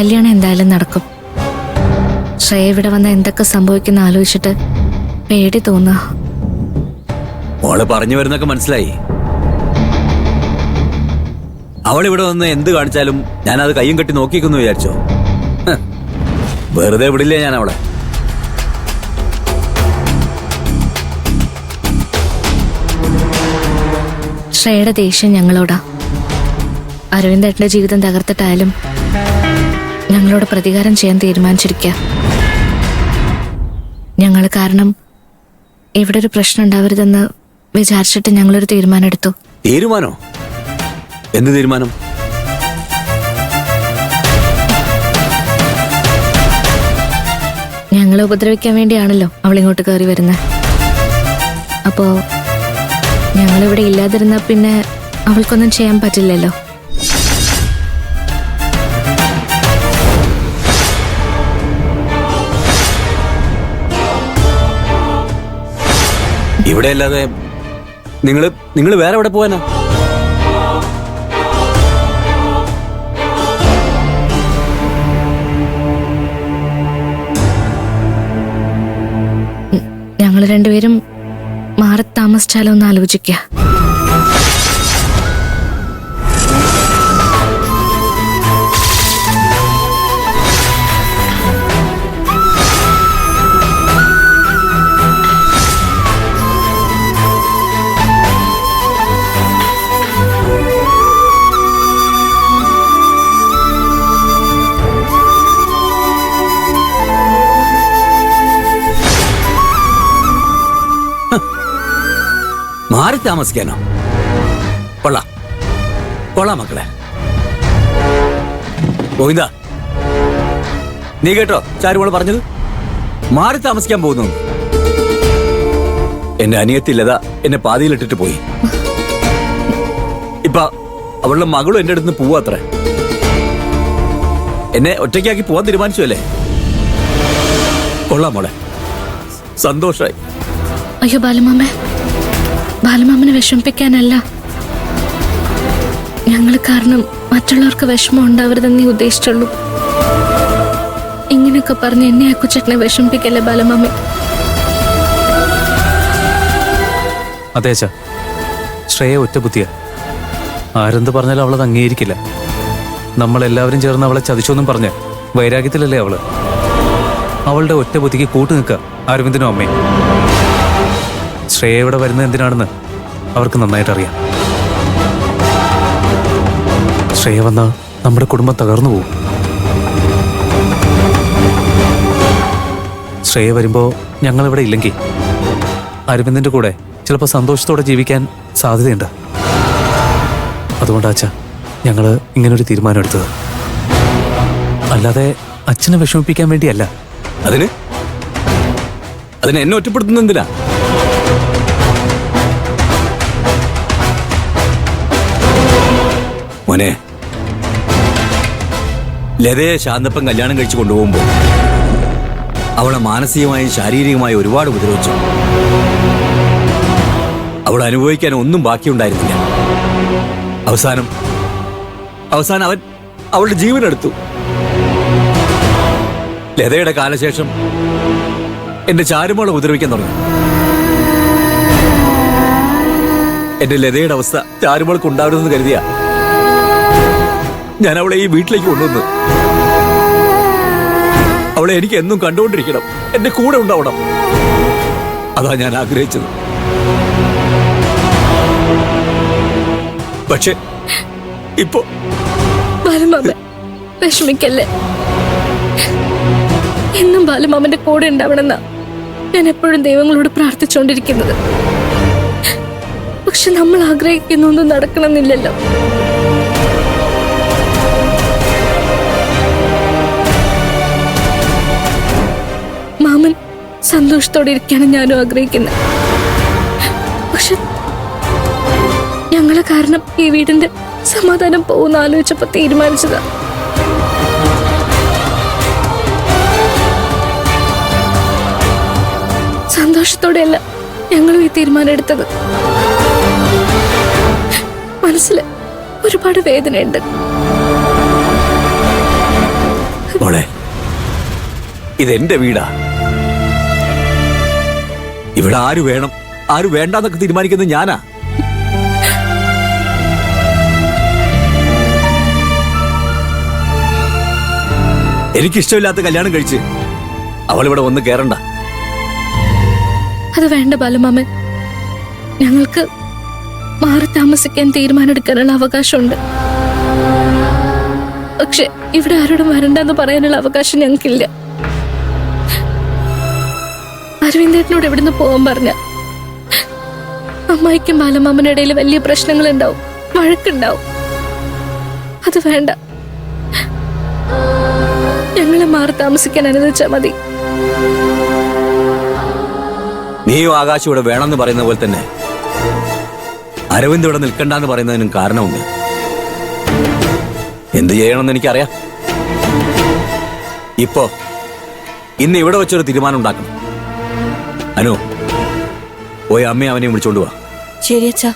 കല്യാണം എന്തായാലും നടക്കും. ശ്രേയ ഇവിടെ വന്ന എന്തൊക്കെ സംഭവിക്കുന്ന ആലോചിച്ചിട്ട് പേടി തോന്നുക. മോള് പറഞ്ഞു വരുന്നൊക്കെ മനസ്സിലായി. അവളിവിടെ വന്ന് എന്ത് കാണിച്ചാലും ഞാനത് കയ്യും കെട്ടി നോക്കിക്കുന്നു വിചാരിച്ചോ? വെറുതെ വിടില്ലേ ഞാൻ അവളെ. ശ്രേയയുടെ ദേഷ്യം ഞങ്ങളോടാ. അരവിന്ദേട്ടന്റെ ജീവിതം തകർത്തിട്ടായാലും ഞങ്ങളോട് പ്രതികാരം ചെയ്യാൻ തീരുമാനിച്ചിരിക്കുക. ഞങ്ങൾ കാരണം ഇവിടെ ഒരു പ്രശ്നം ഉണ്ടാവരുതെന്ന് വിചാരിച്ചിട്ട് ഞങ്ങളൊരു തീരുമാനം എടുത്തു. തീരുമാനോ? എന്ത് തീരുമാനം? ഞങ്ങളെ ഉപദ്രവിക്കാൻ വേണ്ടിയാണല്ലോ അവളിങ്ങോട്ട് കയറി വരുന്നത്. അപ്പോ ഞങ്ങളിവിടെ ഇല്ലാതിരുന്ന പിന്നെ അവൾക്കൊന്നും ചെയ്യാൻ പറ്റില്ലല്ലോ. ഇവിടെ അല്ലാതെ നിങ്ങൾ വേറെ എവിടെ പോവാനാ? ഞങ്ങൾ രണ്ടുപേരും മാറി താമസിച്ചാലോ എന്ന് ആലോചിക്കുക. മാറി താമസിക്കാനോ? കൊള്ളാം കൊള്ളാം മക്കളെ. ഗോവിന്ദ, നീ കേട്ടോ ചാരുമോള് പറഞ്ഞത്? മാറി താമസിക്കാൻ പോകുന്നു. എന്റെ അനിയത്തില്ലതാ എന്നെ പാതിയിലിട്ടിട്ട് പോയി. ഇപ്പൊ അവളുടെ മകളും എന്റെ അടുത്ത് പോവാത്രേ. എന്നെ ഒറ്റയ്ക്കാക്കി പോവാൻ തീരുമാനിച്ചു അല്ലേ? കൊള്ളാം മോളെ, സന്തോഷായി. അയ്യോ ബാലമാമ, ബാലമാമനെ വിഷമിപ്പിക്കാനല്ല. ഞങ്ങൾ കാരണം മറ്റുള്ളവർക്ക് വിഷമം ഉണ്ടാവരുതെന്ന് നീ ഉദ്ദേശിച്ചുള്ളൂ. ഇങ്ങനെയൊക്കെ പറഞ്ഞ് എന്നെ ആ കുച്ചേട്ടനെ വിഷമിപ്പിക്കല്ലേ ബാലമാമ. അതെ അച്ഛാ, ശ്രേയ ഒറ്റ ബുദ്ധിയാ. ആരെന്ത് പറഞ്ഞാലും അവളത് അംഗീകരിക്കില്ല. നമ്മളെല്ലാവരും ചേർന്ന് അവളെ ചതിച്ചൊന്നും പറഞ്ഞ് വൈരാഗ്യത്തിലല്ലേ അവള്. അവളുടെ ഒറ്റ ബുദ്ധിക്ക് കൂട്ടു നിൽക്കുക അരവിന്ദനും അമ്മയും. ശ്രേയ ഇവിടെ വരുന്നത് എന്തിനാണെന്ന് അവർക്ക് നന്നായിട്ട് അറിയാം. ശ്രേയ വന്നാൽ നമ്മുടെ കുടുംബം തകർന്നു പോകും. ശ്രേയ വരുമ്പോൾ ഞങ്ങളിവിടെ ഇല്ലെങ്കിൽ അരവിന്ദന്റെ കൂടെ ചിലപ്പോൾ സന്തോഷത്തോടെ ജീവിക്കാൻ സാധ്യതയുണ്ട്. അതുകൊണ്ടാ അച്ഛാ ഞങ്ങള് ഇങ്ങനൊരു തീരുമാനം എടുത്തത്. അല്ലാതെ അച്ഛനെ വിഷമിപ്പിക്കാൻ വേണ്ടിയല്ല. അതിന് എന്നെ ഒറ്റപ്പെടുത്തുന്ന എന്തിനാ? മോനെ, ലതയെ ശാന്തപ്പം കല്യാണം കഴിച്ചു കൊണ്ടുപോകുമ്പോൾ അവളെ മാനസികമായും ശാരീരികമായും ഒരുപാട് ഉപദ്രവിച്ചു. അവൾ അനുഭവിക്കാൻ ഒന്നും ബാക്കിയുണ്ടായിരുന്നില്ല. അവസാനം അവൻ അവളുടെ ജീവനെടുത്തു. ലതയുടെ കാലശേഷം എന്റെ ചാരുമോളെ ഉപദ്രവിക്കാൻ തുടങ്ങി. എന്റെ ലതയുടെ അവസ്ഥ ചാരുമോൾക്ക് ഉണ്ടാവരുതെന്ന് കരുതിയ ഞാൻ അവളെ ഈ വീട്ടിലേക്ക് കൊണ്ടുവന്നു. അവളെ എനിക്ക് എന്നും കണ്ടുകൊണ്ടിരിക്കണം, എന്റെ കൂടെ ഉണ്ടാവണം. അതാ ഞാൻ ആഗ്രഹിച്ചത്. പക്ഷെ ഇപ്പോ ബാലമാമ വിഷമിക്കല്ലേ. എന്നും ബാലമാമന്റെ കൂടെ ഉണ്ടാവണമെന്നാ ഞാൻ എപ്പോഴും ദൈവങ്ങളോട് പ്രാർത്ഥിച്ചുകൊണ്ടിരിക്കുന്നത്. പക്ഷെ നമ്മൾ ആഗ്രഹിക്കുന്നൊന്നും നടക്കണമെന്നില്ലല്ലോ. മാമൻ സന്തോഷത്തോടെ ഇരിക്കാണ് ഞാനും ആഗ്രഹിക്കുന്നത്. പക്ഷെ ഞങ്ങളെ കാരണം ഈ വീടിന്റെ സമാധാനം പോകുന്ന ആലോചിച്ചപ്പോ തീരുമാനിച്ചതാ. സന്തോഷത്തോടെയല്ല ഞങ്ങളും ഈ തീരുമാനം എടുത്തത്. മനസ്സിൽ ഒരുപാട് വേദനയുണ്ട്. മോളെ, ഇതെന്റെ വീടാ. ഇവിടെ ആര് വേണം ആര് വേണ്ടെന്നൊക്കെ തീരുമാനിക്കുന്നത് ഞാനാ. എനിക്കിഷ്ടമില്ലാത്ത കല്യാണം കഴിച്ച് അവളിവിടെ വന്ന് കേറണ്ട. അത് വേണ്ട ബാലമാമൻ. ഞങ്ങൾക്ക് മാറി താമസിക്കാൻ തീരുമാനമെടുക്കാനുള്ള അവകാശമുണ്ട്. പക്ഷെ ഇവിടെ ആരോടും വരണ്ടെന്ന് പറയാനുള്ള അവകാശം ഞങ്ങൾക്കില്ല. അരവിന്ദേട്ടനോട് എവിടുന്ന് പോകാൻ പറഞ്ഞ അമ്മായിക്കും ബാലമാമനും ഇടയിൽ വലിയ പ്രശ്നങ്ങളുണ്ടാവും, വഴക്കുണ്ടാവും. അത് വേണ്ട. ഞങ്ങളെ മാറി താമസിക്കാൻ അനുവദിച്ചാ മതി. നീയും ആകാശം ഇവിടെ വേണമെന്ന് പറയുന്ന പോലെ തന്നെ അരവിന്ദ് ഇവിടെ നിൽക്കണ്ടെന്ന് പറയുന്നതിനും കാരണമുണ്ട്. എന്ത് ചെയ്യണമെന്ന് എനിക്കറിയാം. ഇന്ന് ഇവിടെ വെച്ചൊരു തീരുമാനം ഉണ്ടാക്കണം. അനു, പോയി അമ്മയും അവനെയും വിളിച്ചോണ്ട് പോവാ. ശരി അച്ഛാ.